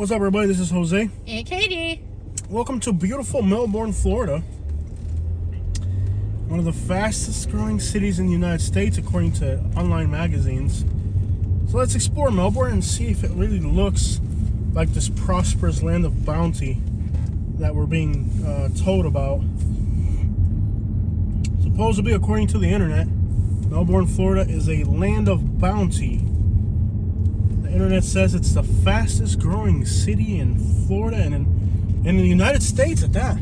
What's up, everybody? This is Jose. And Katie. Welcome to beautiful Melbourne, Florida. One of the fastest growing cities in the United States, according to online magazines. So let's explore Melbourne and see if it really looks like this prosperous land of bounty that we're being told about. Supposedly, according to the internet, Melbourne, Florida is a land of bounty. The internet says it's the fastest growing city in Florida and in the United States at that.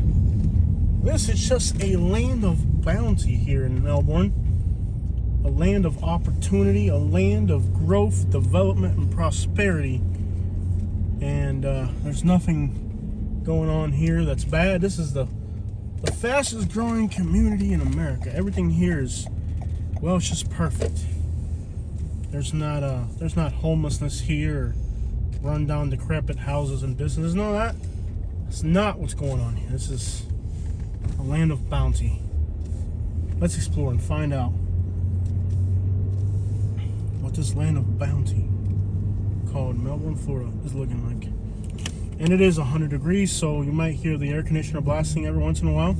This is just a land of bounty here in Melbourne. A land of opportunity, a land of growth, development, and prosperity. And there's nothing going on here that's bad. This is the fastest growing community in America. Everything here is, well, it's just perfect. There's not homelessness here, or run down decrepit houses and businesses. No, that's not what's going on here. This is a land of bounty. Let's explore and find out what this land of bounty called Melbourne, Florida is looking like. And it is 100 degrees, so you might hear the air conditioner blasting every once in a while.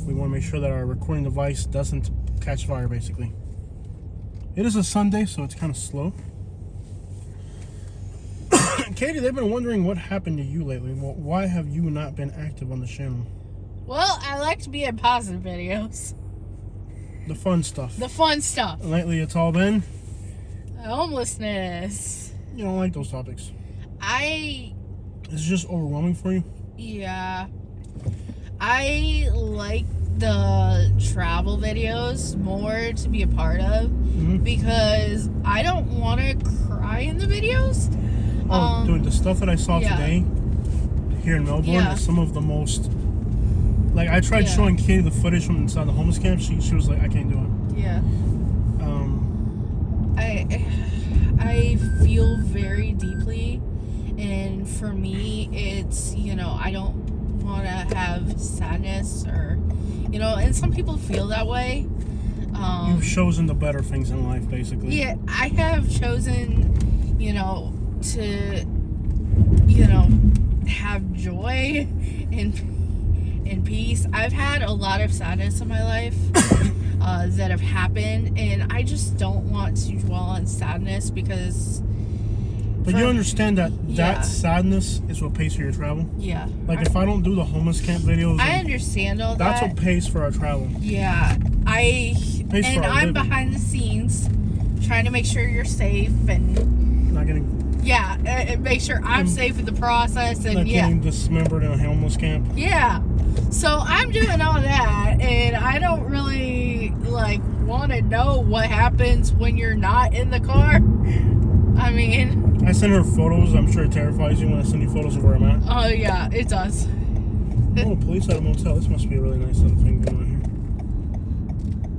We want to make sure that our recording device doesn't catch fire, basically. It is a Sunday, so it's kind of slow. Katie, they've been wondering what happened to you lately. Why have you not been active on the channel? Well, I like to be in positive videos. The fun stuff. The fun stuff. Lately, it's all been Homelessness. You don't like those topics. It's just overwhelming for you? Yeah. I like the travel videos more to be a part of because I don't want to cry in the videos. Oh, dude, the stuff that I saw today here in Melbourne is some of the most... Like, I tried showing Katie the footage from inside the homeless camp. She was like, I can't do it. Yeah. I feel very deeply, and for me, it's, I don't want to have sadness or, and some people feel that way. You've chosen the better things in life, basically. Yeah, I have chosen, to, have joy and peace. I've had a lot of sadness in my life that have happened, and I just don't want to dwell on sadness because... But you understand that sadness is what pays for your travel? Yeah. Like, if I don't do the homeless camp videos... I understand all that. That's what pays for our travel. Yeah. I'm behind the scenes trying to make sure you're safe and... Not getting... Yeah, and make sure I'm safe in the process and not getting dismembered in a homeless camp. Yeah. So I'm doing all that, and I don't really, want to know what happens when you're not in the car. I mean... I send her photos. I'm sure it terrifies you when I send you photos of where I'm at. Oh, yeah, it does. Oh, police at a motel. This must be a really nice little thing going on here.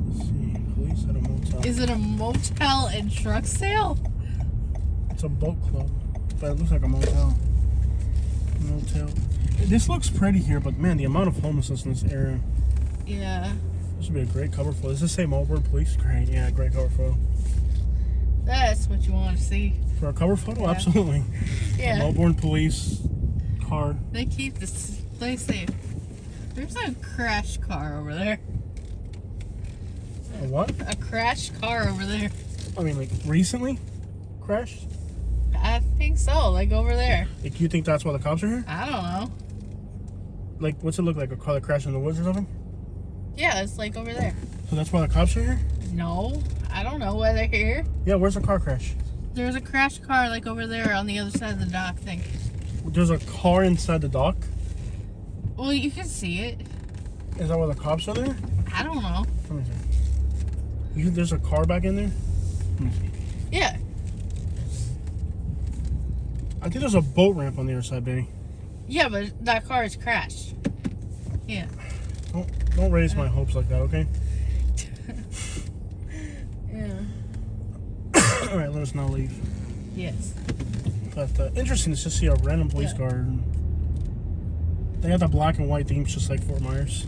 Let's see. Police at a motel. Is it a motel and truck sale? It's a boat club, but it looks like a motel. Motel. This looks pretty here, but man, the amount of homelessness in this area. Yeah. This would be a great cover photo. Does this say Melbourne Police? Great, yeah, great cover photo. That's what you want to see. For a cover photo? Yeah. Absolutely. Yeah. A Melbourne Police card. They keep this place safe. There's a crash car over there. A what? A crash car over there. I mean, like, recently crashed? I think so, over there. Like, you think that's why the cops are here? I don't know. Like, what's it look like? A car that crashed in the woods or something? Yeah, it's over there. So that's why the cops are here? No, I don't know why they're here. Yeah, where's the car crash? There's a crash car over there on the other side of the dock thing. There's a car inside the dock? Well, you can see it. Is that why the cops are there? I don't know. Let me see. You think there's a car back in there? Let me see. Yeah. I think there's a boat ramp on the other side, baby. Yeah, but that car is crashed. Yeah. Don't raise my hopes like that, okay? Yeah. Alright, let us now leave. Yes. But interesting to just see a random police car. They got the black and white themes just like Fort Myers.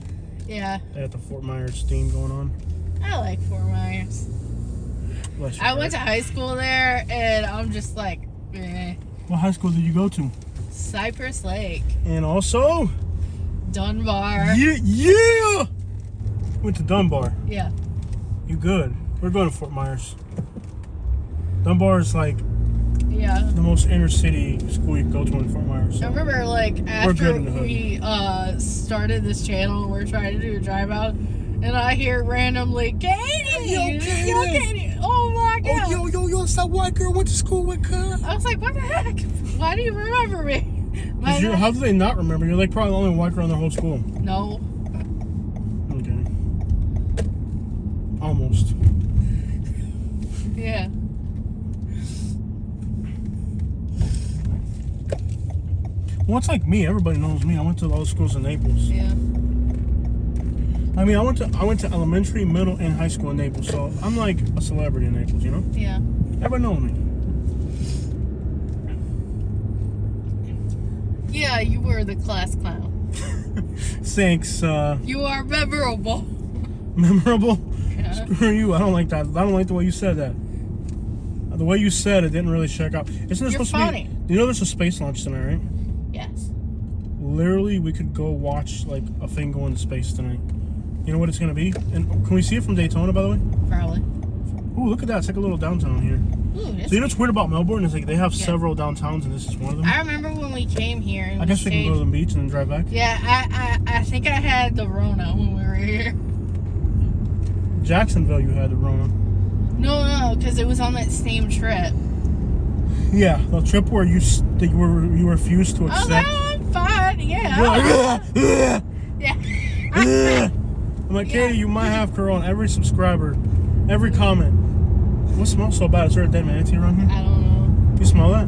Yeah. They got the Fort Myers theme going on. I like Fort Myers. I went to high school there, and I'm just like, eh. What high school did you go to? Cypress Lake. And also, Dunbar. yeah! Went to Dunbar. Yeah. You good. We're going to Fort Myers. Dunbar is like Yeah. the most inner city school you can go to in Fort Myers. So. I remember, like, good after in the hood. we started this channel, we're trying to do a drive out, and I hear randomly, Katie! Yo, Katie! Yo, Katie! Oh my god! Oh, yo, it's that white girl went to school with her. I was like, what the heck? Why do you remember me? How do they not remember? You're like probably the only white girl in their whole school. No. Okay. Almost. Yeah. Well, it's like me. Everybody knows me. I went to all the schools in Naples. Yeah. I mean, I went to elementary, middle, and high school in Naples, so I'm like a celebrity in Naples, you know? Yeah. Everybody knows me. Yeah, you were the class clown. Thanks. You are memorable. Memorable? Yeah. Screw you. I don't like that. I don't like the way you said that. The way you said it didn't really check out. Isn't there You're supposed funny. to be? You know there's a space launch tonight, right? Yes. Literally, we could go watch like a thing go into space tonight. You know what it's gonna be? And can we see it from Daytona, by the way? Probably. Ooh, look at that. It's like a little downtown here. Ooh, So you know what's weird about Melbourne is like they have several downtowns, and this is one of them. I remember when we came here. And I guess we can go to the beach and then drive back. Yeah, I think I had the Rona when we were here. Jacksonville, you had the Rona. No, because it was on that same trip. Yeah, the trip where you refused to Oh, accept. no, I'm fine. Yeah. You're like, Yeah. I'm like, Katie, you might have Corona. Every subscriber, every comment. What smells so bad? Is there a dead manatee around here? I don't know. You smell that?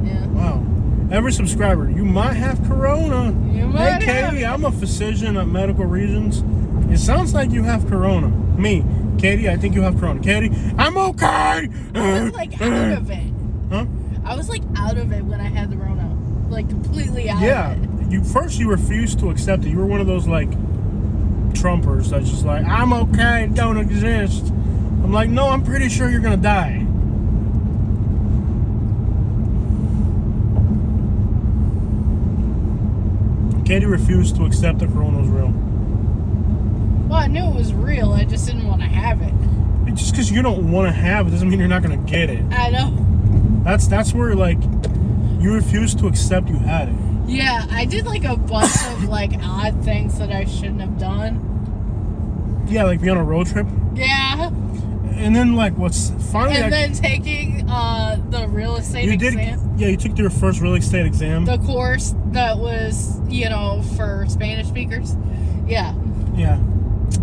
Yeah. Wow. Every subscriber, you might have Corona. You might Hey, Katie, I'm a physician at Medical Regions. It sounds like you have Corona. Me, Katie, I think you have Corona. Katie, I'm okay. I was like out of it. Huh? I was like out of it when I had the Rona. Like completely out Yeah. of it. You refused to accept it. You were one of those like Trumpers that's just like, I'm okay, it don't exist. I'm like, no, I'm pretty sure you're gonna die. Katie refused to accept that Corona was real. Well, I knew it was real. I just didn't want to have it. Just because you don't want to have it doesn't mean you're not gonna get it. I know. That's where like you refused to accept you had it. Yeah, I did like a bunch of like odd things that I shouldn't have done. Yeah, like be on a road trip. Yeah. And then like what's finally And then taking the real estate exam. Yeah, you took your first real estate exam. The course that was, for Spanish speakers. Yeah. Yeah.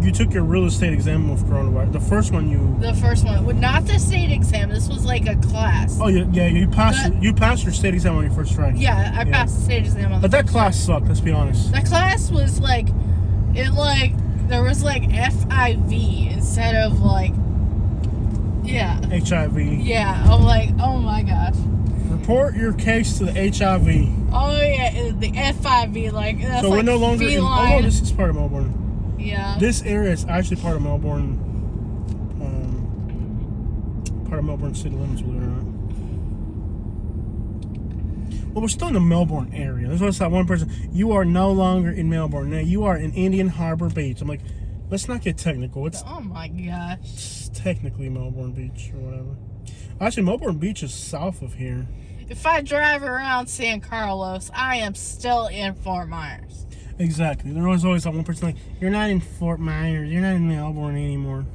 You took your real estate exam with coronavirus. The first one The first one. Not the state exam. This was like a class. Oh yeah, you passed. You passed your state exam on your first try. Yeah, I passed the state exam on the But that class sucked. Let's be honest. That class was like, there was like FIV instead of like, yeah. HIV. Yeah, I'm like, oh my gosh. Report your case to the HIV. Oh yeah, the FIV, like, that's So like we're no longer in. Oh no, this is part of Melbourne. Yeah. This area is actually part of Melbourne. Part of Melbourne city limits, believe it or not. Well, we're still in the Melbourne area. There's always that one person. You are no longer in Melbourne. Now you are in Indian Harbour Beach. I'm like, let's not get technical. It's Oh my gosh. technically Melbourne Beach or whatever. Actually, Melbourne Beach is south of here. If I drive around San Carlos, I am still in Fort Myers. Exactly. There was always that one person like, you're not in Fort Myers. You're not in Melbourne anymore.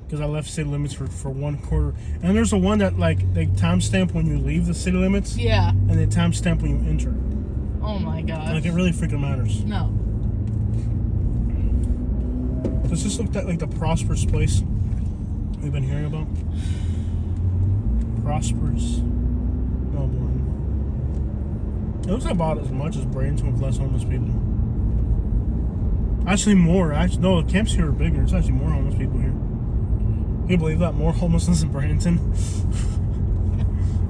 Because I left city limits for 1 quarter. And there's the one that like they timestamp when you leave the city limits. Yeah. And they timestamp when you enter. Oh my gosh. Like it really freaking matters. No. Does this look like the prosperous place we've been hearing about? Prosperous Melbourne. It looks about as much as Bradenton with less homeless people. Actually more. No, the camps here are bigger. It's actually more homeless people here. Can you believe that? More homelessness in Bradenton?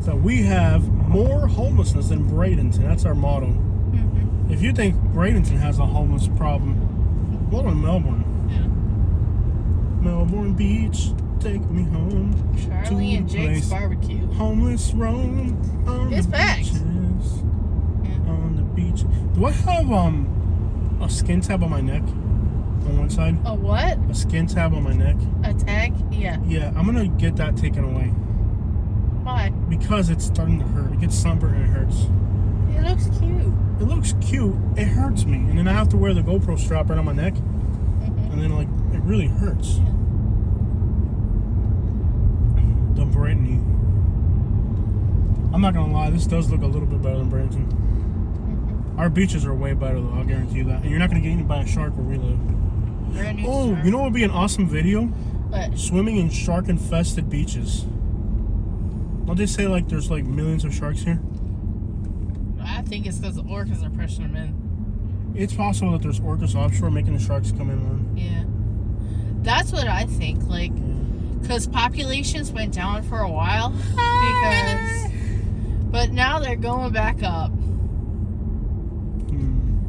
So we have more homelessness than Bradenton. That's our motto. Mm-hmm. If you think Bradenton has a homeless problem, what on Melbourne? Yeah. Melbourne Beach, take me home. Charlie and Jake's barbecue. Homeless roam on It's the back. beaches. Do I have a skin tab on my neck on one side? A what? A skin tab on my neck. A tag? Yeah. Yeah, I'm gonna get that taken away Why? because it's starting to hurt. It gets sunburned and it hurts. It looks cute. It looks cute. It hurts me, and then I have to wear the GoPro strap right on my neck, and then like it really hurts. Yeah. The Brittany. I'm not gonna lie, this does look a little bit better than Branson. Our beaches are way better though, I'll guarantee you that. And you're not gonna get eaten by a shark where we live. Brand new Oh, shark. you know what would be an awesome video? What? Swimming in shark-infested beaches. Don't they say like there's like millions of sharks here? I think it's because the orcas are pushing them in. It's possible that there's orcas offshore making the sharks come in, man. Yeah. That's what I think. Like, because populations went down for a while. But now they're going back up.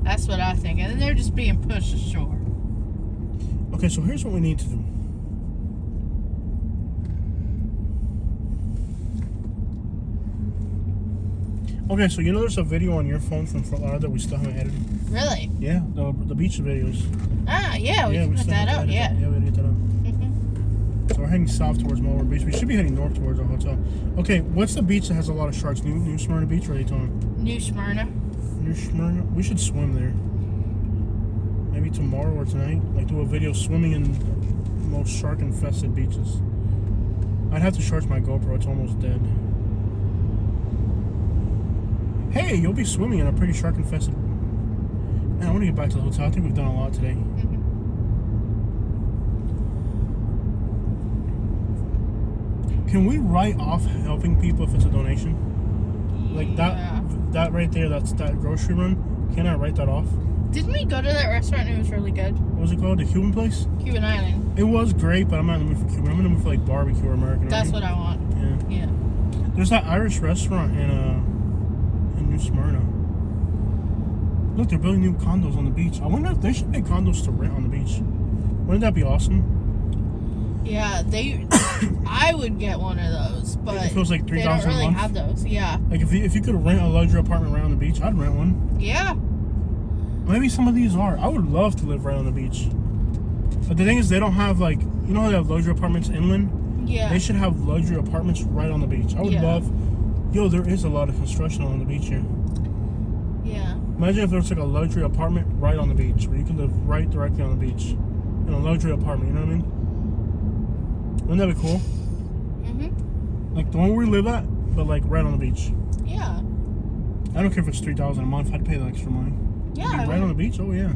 That's what I think. And then they're just being pushed ashore. Okay, so here's what we need to do. Okay, so you know there's a video on your phone from Fort Lauderdale that we still haven't edited? Really? Yeah, the beach videos. Ah, yeah, we can put still that have to out, edit yeah. that. Yeah, we gotta get that out. So we're heading south towards Melbourne Beach. We should be heading north towards our hotel. Okay, what's the beach that has a lot of sharks? New Smyrna Beach or are you talking? New Smyrna. New Smyrna? We should swim there. Maybe tomorrow or tonight. Like do a video swimming in the most shark-infested beaches. I'd have to charge my GoPro. It's almost dead. Hey, you'll be swimming in a pretty shark-infested... Man, I want to get back to the hotel. I think we've done a lot today. Can we write off helping people if it's a donation? Like that right there, that's that grocery run. Can I write that off? Didn't we go to that restaurant and it was really good? What was it called? The Cuban place? Cuban Island. It was great, but I'm not in the mood for Cuban. I'm in the mood for like barbecue or American. That's what I want. Yeah. Yeah. There's that Irish restaurant in New Smyrna. Look, they're building new condos on the beach. I wonder if they should make condos to rent on the beach. Wouldn't that be awesome? Yeah, I would get one of those, but It feels like $3,000 they don't a really month. have those. Yeah. Like if you could rent a luxury apartment right on the beach, I'd rent one. Yeah. Maybe some of these are. I would love to live right on the beach. But the thing is, they don't have like, you know how they have luxury apartments inland? Yeah. They should have luxury apartments right on the beach. I would love. Yo, there is a lot of construction on the beach here. Yeah. Imagine if there was like a luxury apartment right on the beach, where you could live right directly on the beach. In a luxury apartment, you know what I mean? Wouldn't that be cool? Like the one we live at, but like right on the beach. Yeah. I don't care if it's $3,000 a month. I'd pay the extra money. Yeah. Right on the beach? Oh yeah.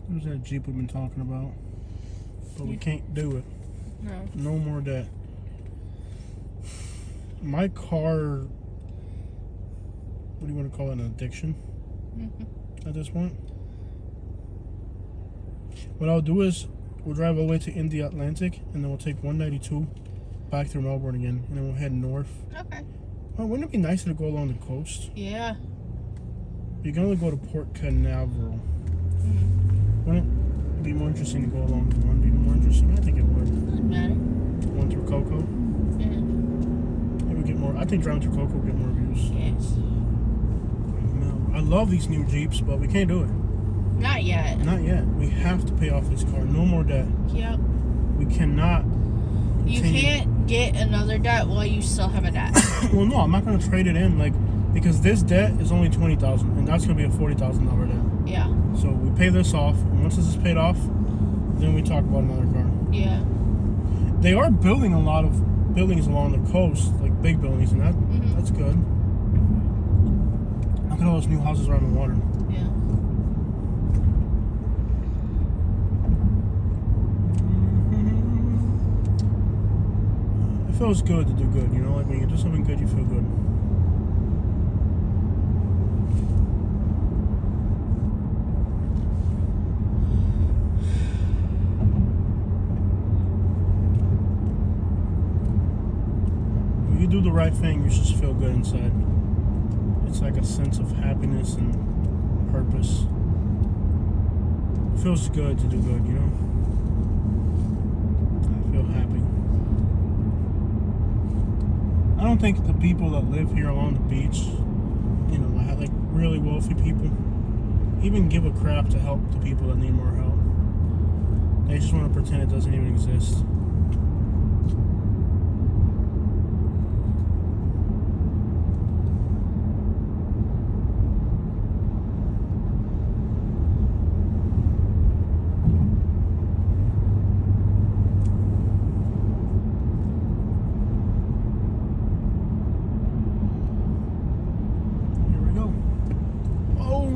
There's that Jeep we've been talking about. But we can't do it. No. No more debt. My car, what do you want to call it, an addiction at this point? What I'll do is we'll drive all the way to India Atlantic and then we'll take 192 back through Melbourne again and then we'll head north. Okay. Well, wouldn't it be nicer to go along the coast? Yeah. You can only go to Port Canaveral. Wouldn't it be more interesting to go along the one? Be more interesting? I think it would. Doesn't matter. One through Cocoa. Yeah. It would get more. I think driving through Cocoa would get more views. Yes. No, I love these new Jeeps, but we can't do it. Not yet. Not yet. We have to pay off this car. No more debt. Yep. We cannot. You continue. can't get another debt while you still have a debt. Well, no, I'm not going to trade it in, because this debt is only $20,000, and that's going to be a $40,000 debt. Yeah. So we pay this off, and once this is paid off, then we talk about another car. Yeah. They are building a lot of buildings along the coast, like big buildings, and that's good. Look at all those new houses around the water. Yeah. It feels good to do good, you know? Like when you do something good, you feel good. When you do the right thing, you just feel good inside. It's like a sense of happiness and purpose. It feels good to do good, you know? I feel happy. I don't think the people that live here along the beach, you know, like really wealthy people, even give a crap to help the people that need more help. They just want to pretend it doesn't even exist.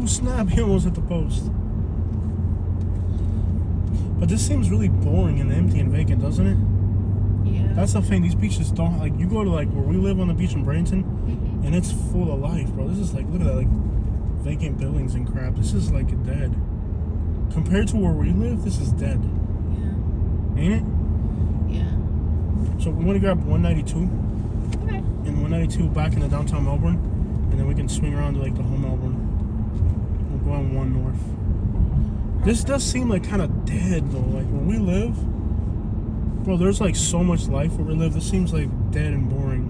Snap, he almost hit the post. But this seems really boring and empty and vacant, doesn't it? Yeah. That's the thing, these beaches don't, like, you go to like where we live on the beach in Bradenton, and it's full of life, bro. This is like, look at that, like vacant buildings and crap. This is like dead. Compared to where we live, this is dead. Yeah. Ain't it? Yeah. So we want to grab 192 Okay. and 192 back into downtown Melbourne, and then we can swing around to like the whole Melbourne. We're going 1 north. This does seem like kind of dead though. Like where we live, bro, there's like so much life where we live. This seems like dead and boring.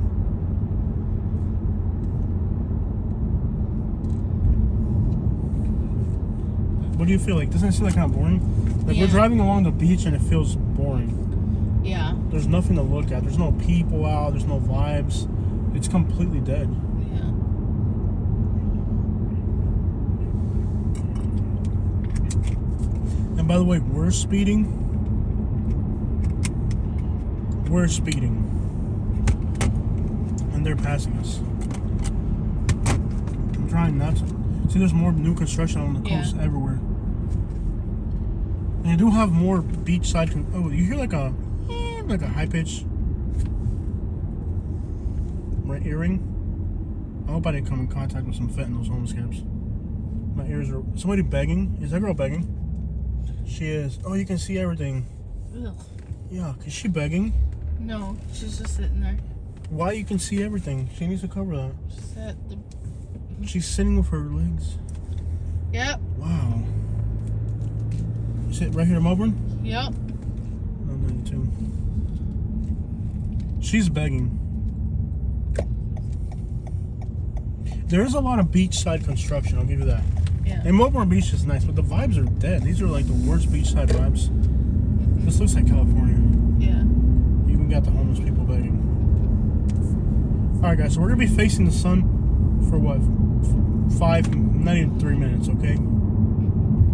What do you feel like? Doesn't it seem like kind of boring? Like Yeah. we're driving along the beach and it feels boring. Yeah. There's nothing to look at. There's no people out. There's no vibes. It's completely dead. Yeah. And by the way, we're speeding. We're speeding. And they're passing us. I'm trying not to. See, there's more new construction on the coast everywhere. And they do have more beachside. Oh, you hear like a high pitch earring? I hope I didn't come in contact with some fentanyl homeless camps. My ears are. Somebody begging? Is that girl begging? She is. Oh, you can see everything. Ugh. Yeah, is she begging? No, she's just sitting there. Why you can see everything? She needs to cover that. Just at the. She's sitting with her legs. Yep. Wow. Is it right here in Melbourne? Yep. 92. She's begging. There is a lot of beachside construction, I'll give you that. Yeah. And Melbourne Beach is nice, but the vibes are dead. These are like the worst beachside vibes. This looks like California. Yeah. You even got the homeless people begging. Alright guys, so we're going to be facing the sun for what? not even 3 minutes, okay?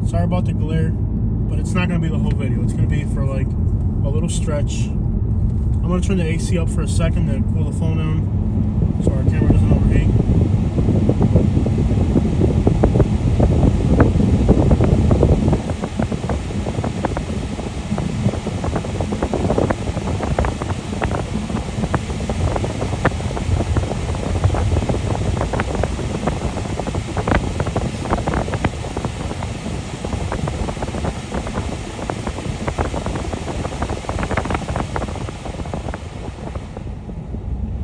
Sorry about the glare, but it's not going to be the whole video. It's going to be for like a little stretch. I'm going to turn the AC up for a second to cool the phone down so our camera doesn't overheat.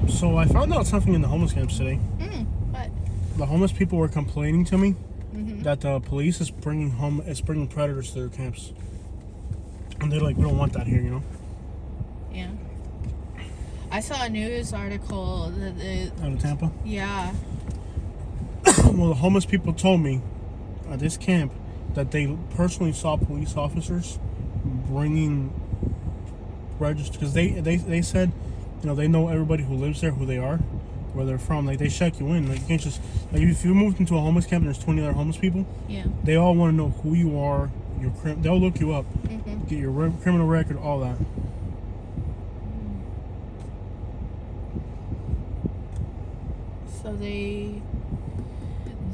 So I found out something in the homeless camps today. What? The homeless people were complaining to me that the police is bringing predators to their camps, and they're like, we don't want that here, you know. Yeah. I saw a news article that Out of Tampa. yeah. Well, the homeless people told me at this camp that they personally saw police officers bringing registered, because they said, you know, they know everybody who lives there, who they are, where they're from. Like, they check you in. Like, you can't just, like, if you moved into a homeless camp and there's 20 other homeless people, Yeah. they all want to know who you are. They'll look you up, Mm-hmm. get your criminal record, all that. So they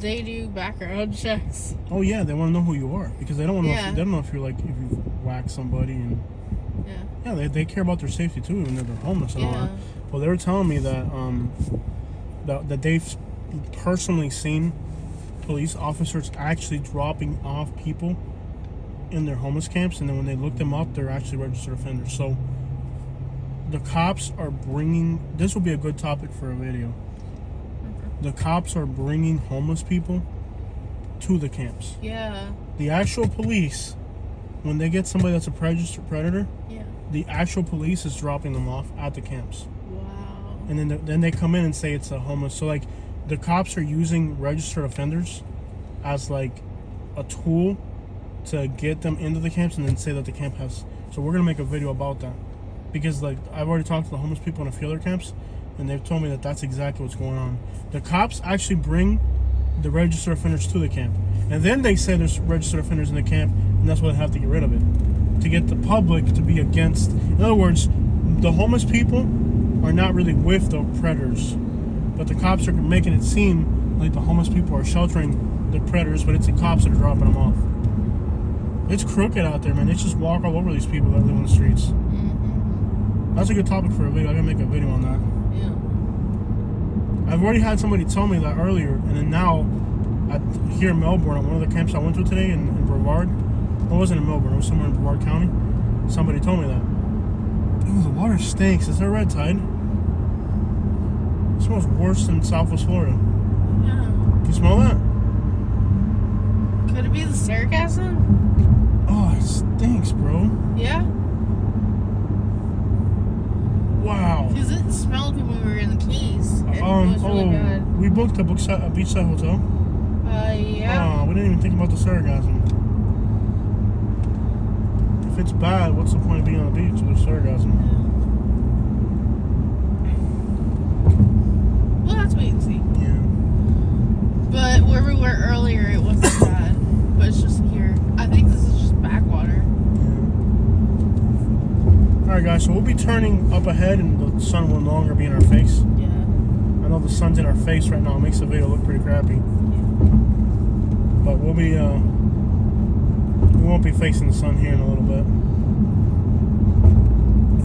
do background checks. Oh yeah, they want to know who you are because they don't want to know. Yeah. They don't know if you're like if you whack somebody and Yeah. Yeah, they care about their safety too, even though they're homeless and all Yeah. that. Well, they were telling me that that they've personally seen police officers actually dropping off people in their homeless camps, and then when they look them up, they're actually registered offenders. So the cops are bringing. This will be a good topic for a video. The cops are bringing homeless people to the camps. Yeah. The actual police, when they get somebody that's a registered predator, Yeah. the actual police is dropping them off at the camps. Wow. And then they come in and say it's a homeless. So like the cops are using registered offenders as like a tool to get them into the camps, and then say that the camp has. So we're gonna make a video about that, because like I've already talked to the homeless people in a few other camps, and they've told me that that's exactly what's going on. The cops actually bring the registered offenders to the camp, and then they say there's registered offenders in the camp, and that's why they have to get rid of it, to get the public to be against. In other words, the homeless people are not really with the predators, but the cops are making it seem like the homeless people are sheltering the predators, but it's the cops that are dropping them off. It's crooked out there, man. They just walk all over these people that live on the streets. Mm-hmm. That's a good topic for a video. I gotta make a video on that. Yeah. I've already had somebody tell me that earlier, and then now, here in Melbourne, at one of the camps I went to today in Brevard. Well, it wasn't in Melbourne. It was somewhere in Brevard County. Somebody told me that. Ooh, the water stinks. Is there red tide? It smells worse than Southwest Florida. Yeah. You smell that? Could it be the sargassum? Oh, it stinks, bro. Yeah. Wow. Because it smelled good when we were in the Keys. It was really bad. We booked a beachside hotel. Yeah. Oh, we didn't even think about the sargassum. If it's bad, what's the point of being on the beach with sargassum? We'll have to wait and see. Yeah. But where we were earlier, it wasn't bad. But it's just here. I think this is just backwater. Alright guys, so we'll be turning up ahead and the sun will no longer be in our face. Yeah. I know the sun's in our face right now. It makes the video look pretty crappy. But we'll be, we won't be facing the sun here in a little bit.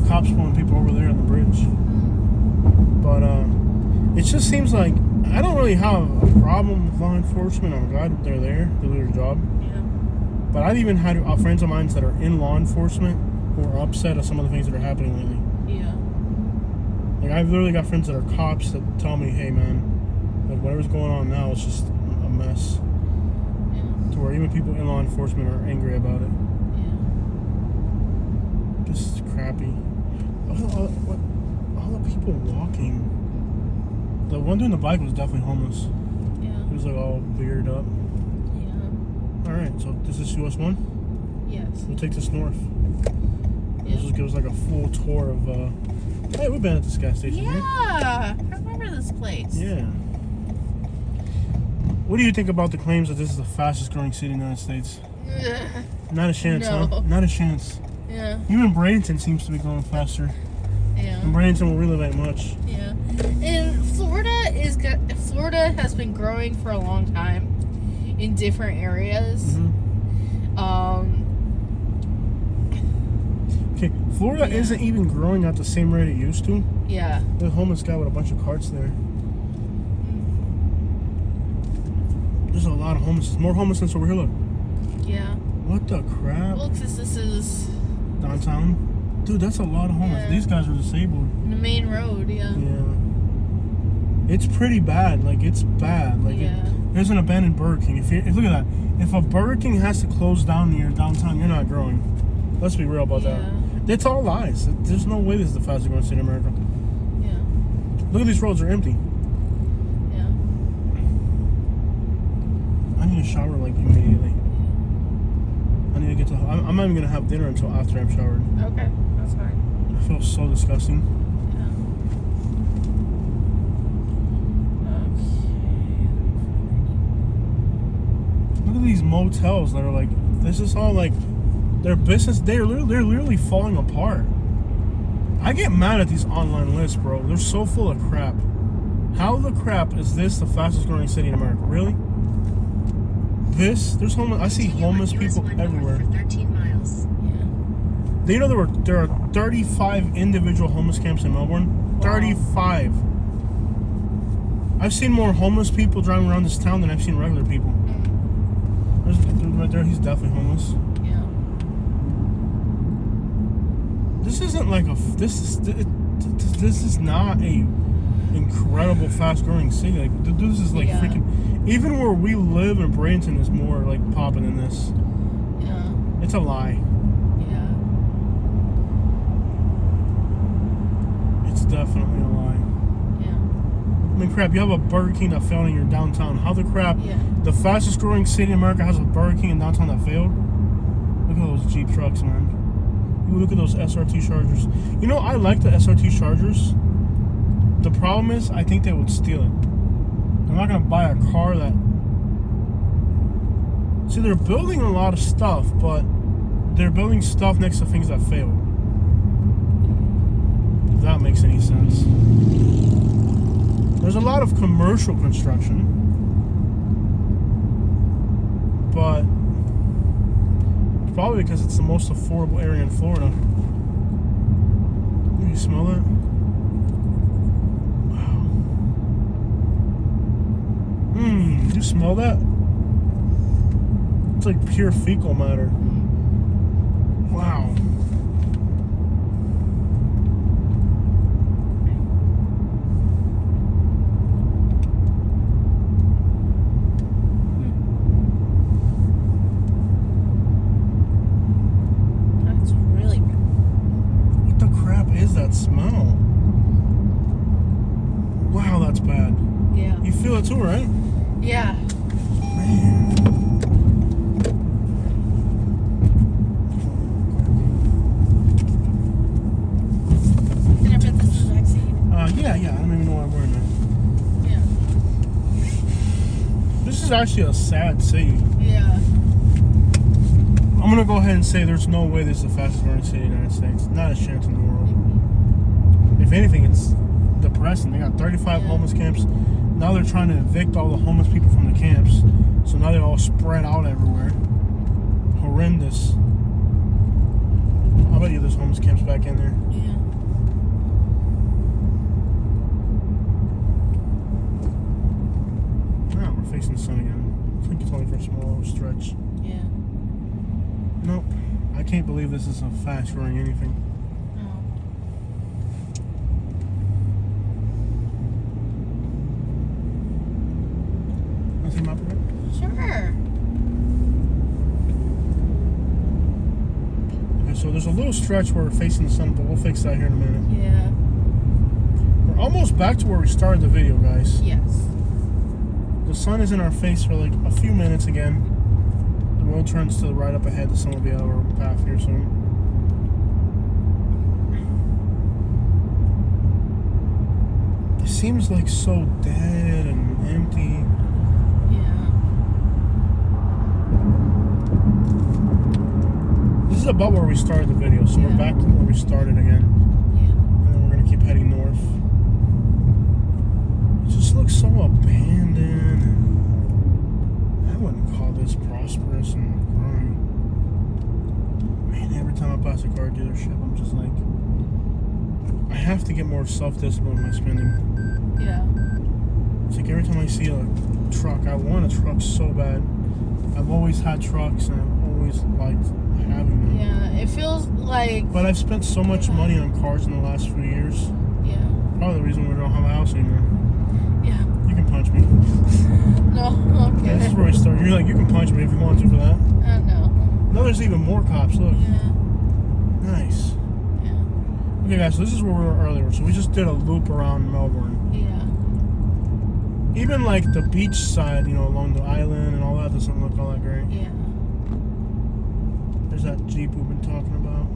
The cops pulling people over there on the bridge. But, it just seems like, I don't really have a problem with law enforcement. I'm glad they're there. They do their job. Yeah. But I've even had friends of mine that are in law enforcement who are upset at some of the things that are happening lately. Yeah. Like, I've literally got friends that are cops that tell me, hey man, like whatever's going on now is just a mess. Yeah. To where even people in law enforcement are angry about it. Yeah. This is crappy. All the people walking. The one doing the bike was definitely homeless. Yeah. He was like all bearded up. Yeah. Alright, so this is US 1. Yes. We'll take this north. Yeah. This just gives like a full tour of hey, we've been at this gas station. Yeah. Right? I remember this place. Yeah. What do you think about the claims that this is the fastest growing city in the United States? Ugh. Not a chance, No. huh? Not a chance. Yeah. Even Bradenton seems to be going faster. Yeah. And Bradenton will really like much. Yeah. And Florida has been growing for a long time in different areas. Okay, Florida Yeah. isn't even growing at the same rate it used to. Yeah. The homeless guy with a bunch of carts there. There's a lot of homeless. More homelessness over here. Look. Yeah. What the crap? Well, because this is Downtown? Dude, that's a lot of homeless. Yeah. These guys are disabled. the main road. Yeah. Yeah. It's pretty bad. Like, it's bad. Like, Yeah. there's an abandoned Burger King. If look at that. If a Burger King has to close down near downtown, you're not growing. Let's be real about that. It's all lies. There's no way this is the fastest growing city in America. Yeah. Look at these roads. They're empty. Yeah. I need a shower, like, immediately. I need to get to... I'm not even going to have dinner until after I've showered. Okay. That's fine. I feel so disgusting. Look at these motels that are like... This is all like... Their business... They're literally falling apart. I get mad at these online lists, bro. They're so full of crap. How the crap is this the fastest growing city in America? Really? There's homeless... I see homeless people everywhere. Yeah. Do you know there are 35 individual homeless camps in Melbourne? Wow. 35. I've seen more homeless people driving around this town than I've seen regular people. There's a dude right there. He's definitely homeless. Yeah. This isn't like this is not a incredible fast growing city. Like this is like freaking. Even where we live in Bradenton is more like popping than this. Yeah. It's a lie. Yeah. It's definitely a lie. Yeah. I mean, crap, you have a Burger King that failed in your downtown. How the crap the fastest growing city in America has a Burger King in downtown that failed? Look at those Jeep trucks, man. You look at those SRT Chargers. You know, I like the SRT Chargers. The problem is, I think they would steal it. I'm not going to buy a car that... See, they're building a lot of stuff, but they're building stuff next to things that failed. If that makes any sense. There's a lot of commercial construction, but it's probably because it's the most affordable area in Florida. Ooh, you smell that? Wow. Do you smell that? It's like pure fecal matter. Wow. That's really bad. What the crap is that smell? Wow, that's bad. Yeah. You feel it too, right? Yeah. Man. Did I bet this is vaccine? Yeah. I don't even know why I'm wearing that. Yeah. This is actually a sad city. Yeah. I'm gonna go ahead and say there's no way this is the fastest growing city in the United States. Not a chance in the world. If anything, it's depressing. They got 35 homeless camps. Now they're trying to evict all the homeless people from the camps. So now they're all spread out everywhere. Horrendous. I bet you there's homeless camps back in there. Yeah. Ah, we're facing the sun again. I think it's only for a small stretch. Yeah. Nope. I can't believe this is a fast growing anything. No. Nothing about it? Sure. Okay, so there's a little stretch where we're facing the sun, but we'll fix that here in a minute. Yeah. We're almost back to where we started the video, guys. Yes. The sun is in our face for like a few minutes again. The road turns to the right up ahead. The sun will be out of our path here soon. It seems like so dead and empty. Yeah. This is about where we started the video, so we're back to where we started again. Yeah. And then we're gonna keep heading north. It just looks so abandoned. I wouldn't call this prosperous and growing. Man, every time I pass a car dealership, I'm just like, I have to get more self-discipline with my spending. Yeah. It's like every time I see a truck, I want a truck so bad. I've always had trucks and I've always liked having them. Yeah. It feels like. But I've spent so much money on cars in the last few years. Yeah. Probably the reason we don't have a house anymore. Yeah. You can punch me. No. Okay. Yeah, this is where we start. You're like, you can punch me if you want to for that. No. No, there's even more cops. Look. Yeah. Nice. Yeah. Okay, guys, so this is where we were earlier. So we just did a loop around Melbourne. Yeah. Even like the beach side, you know, along the island and all that doesn't look all that great. Yeah. There's that Jeep we've been talking about.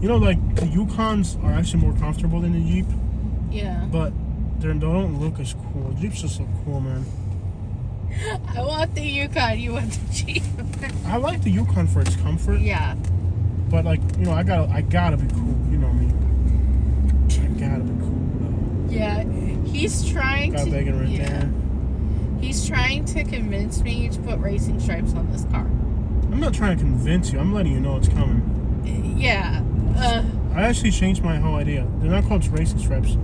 You know, like the Yukons are actually more comfortable than the Jeep, Yeah. but they don't look as cool. Jeeps just look cool, man. I want the Yukon. You want the Jeep. I like the Yukon for its comfort. Yeah. But like, you know, I gotta be cool. You know me. I gotta be cool. Yeah. He's trying Got to. bacon right there. He's trying to convince me to put racing stripes on this car. I'm not trying to convince you. I'm letting you know it's coming. Yeah. I actually changed my whole idea. They're not called racing stripes.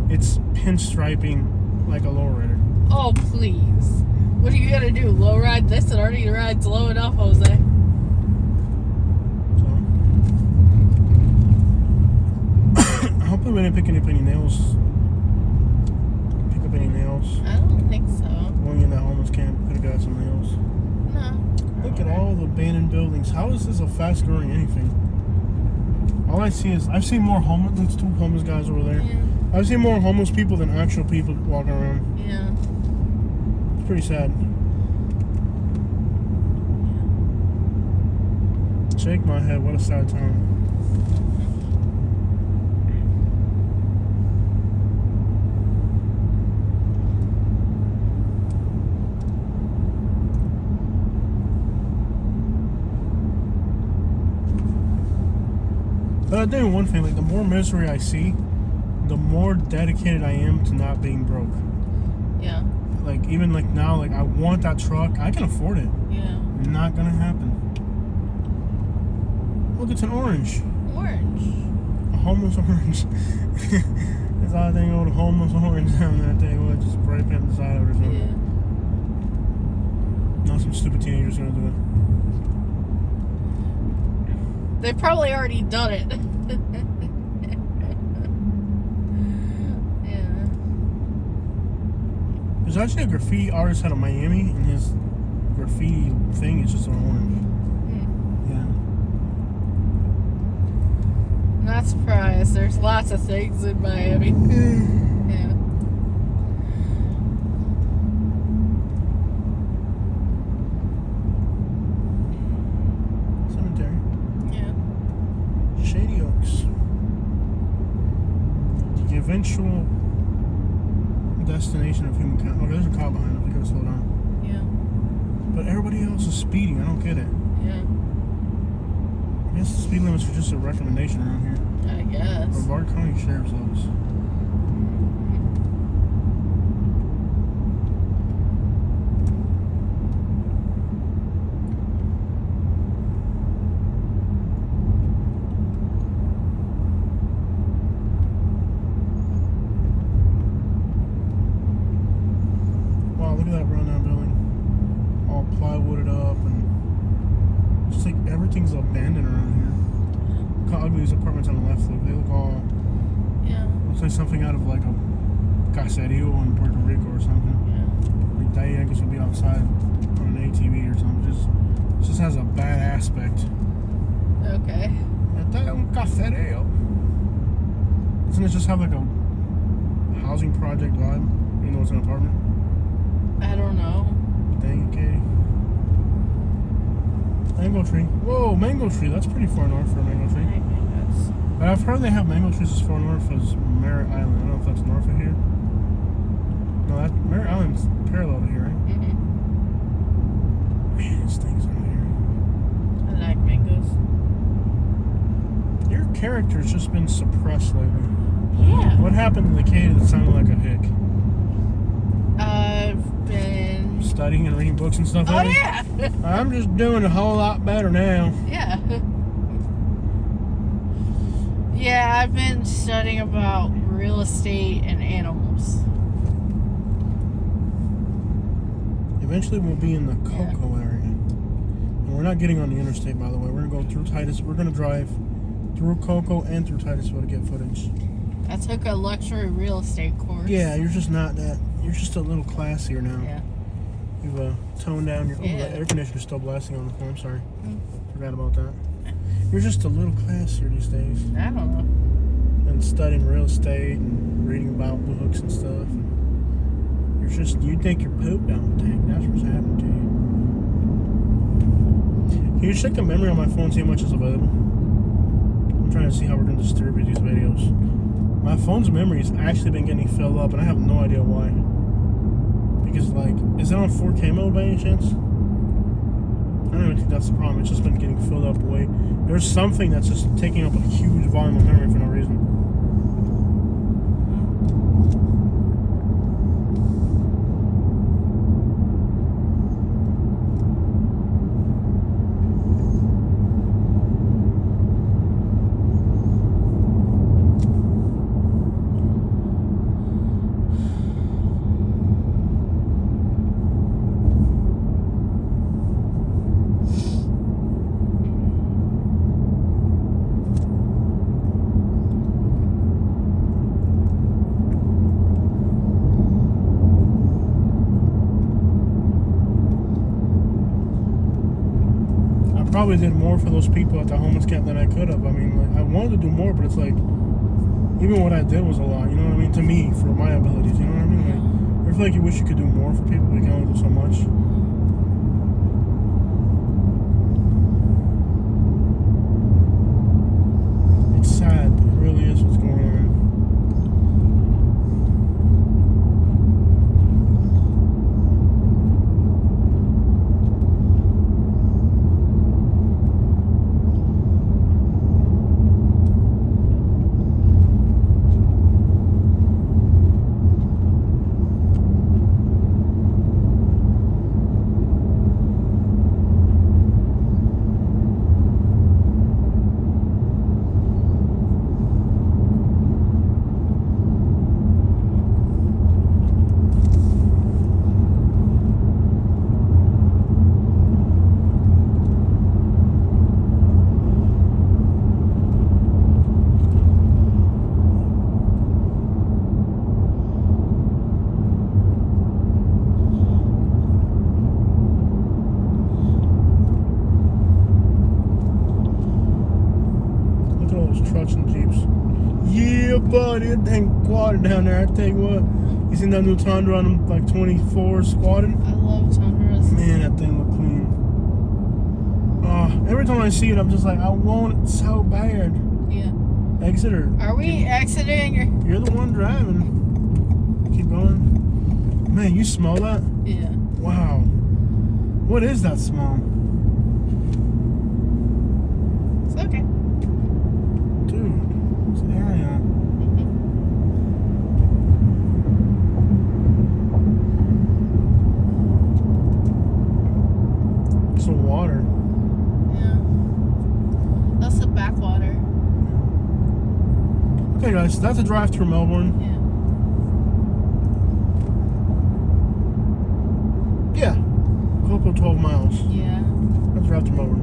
It's pinstriping like a lowrider. Oh, please. What are you going to do? Low ride this? It already rides low enough, Jose. So, hopefully we didn't pick up any nails. I don't think so. Going in that homeless camp, could have got some nails. No. Look at all the abandoned buildings. How is this a fast growing anything? All I see is, I've seen more homeless, there's 2 homeless guys over there. Yeah. I've seen more homeless people than actual people walking around. Yeah. It's pretty sad. Shake my head, what a sad time. But I tell you one thing, like the more misery I see, the more dedicated I am to not being broke. Yeah. Like even like now, like I want that truck. I can afford it. Yeah. Not gonna happen. Look, it's an orange. Orange. A homeless orange. It's all I think of, a homeless orange down there. I tell you what, just spray paint the side of it or something. Yeah. Now some stupid teenagers gonna do it. They've probably already done it. Yeah. There's actually a graffiti artist out of Miami, and his graffiti thing is just an orange. Yeah. Not surprised. There's lots of things in Miami. Yeah. Cemetery. Yeah. Shady Oaks. The eventual destination of humankind. Okay, there's a car behind us. We gotta slow down. Yeah. But everybody else is speeding. I don't get it. Yeah. I guess the speed limits are just a recommendation around here. I guess. Brevard County Sheriff's Office. Wow, look at that rundown building. All plywooded up and just like everything's abandoned around here. Look how ugly these apartments on the left look. They look all, Yeah. looks like something out of like a caserio in Puerto Rico or something. Yeah. Like Diane's will be outside on an ATV or something. It just has a bad aspect. Okay. Está un caserio. Doesn't it just have like a housing project vibe? You know it's an apartment? I don't know. Dang it, Katie. Mango tree. Whoa, mango tree. That's pretty far north for a mango tree. I think that's. But I've heard they have mango trees as far north as Merritt Island. I don't know if that's north of here. No, that Merritt Island's parallel to here, right? Mm-hmm. Man, it stinks out here. I like mangoes. Your character's just been suppressed lately. Yeah. What happened to the Katie that sounded like a hick? I've been. Studying and reading books and stuff? Oh, lately? yeah. I'm just doing a whole lot better now. Yeah. Yeah, I've been studying about real estate and animals. Eventually we'll be in the Cocoa area. And we're not getting on the interstate, by the way. We're going to go through Titus. We're going to drive through Cocoa and through Titusville to get footage. I took a luxury real estate course. Yeah, you're just not that. You're just a little classier now. Yeah. You've toned down your. Yeah. Oh, the air conditioner's still blasting on the phone. I'm sorry. Mm. Forgot about that. You're just a little classier these days. I don't know. And studying real estate and reading about books and stuff. You're just. You think you're poop down the tank. That's what's happening to you. Can you check the memory on my phone, see how much is available? I'm trying to see how we're going to distribute these videos. My phone's memory has actually been getting filled up, and I have no idea why. Because, like, is it on 4K mode by any chance? I don't even think that's the problem. It's just been getting filled up way. There's something that's just taking up a huge volume of memory for no reason. probably did more for those people at the homeless camp than I could have. I mean, like, I wanted to do more, but it's like, even what I did was a lot, you know what I mean? To me, for my abilities, you know what I mean? Like, I feel like you wish you could do more for people, but you can only do so much. It's sad. It really is what's going on. Trucks and Jeeps. Yeah, buddy, that thing quad down there. I tell you what, you seen that new Tundra on them, like 24 squatting? I love Tundras. Man, that thing look clean. Every time I see it, I'm just like, I want it so bad. Yeah. Exit or? Are we exiting? Or? You're the one driving. Keep going. Man, you smell that? Yeah. Wow. What is that smell? It's okay. Dude, it's an area. Some water. Yeah. That's the backwater. Okay, guys, so that's a drive through Melbourne. Yeah. Yeah. Couple 12 miles. Yeah. That's a drive through Melbourne.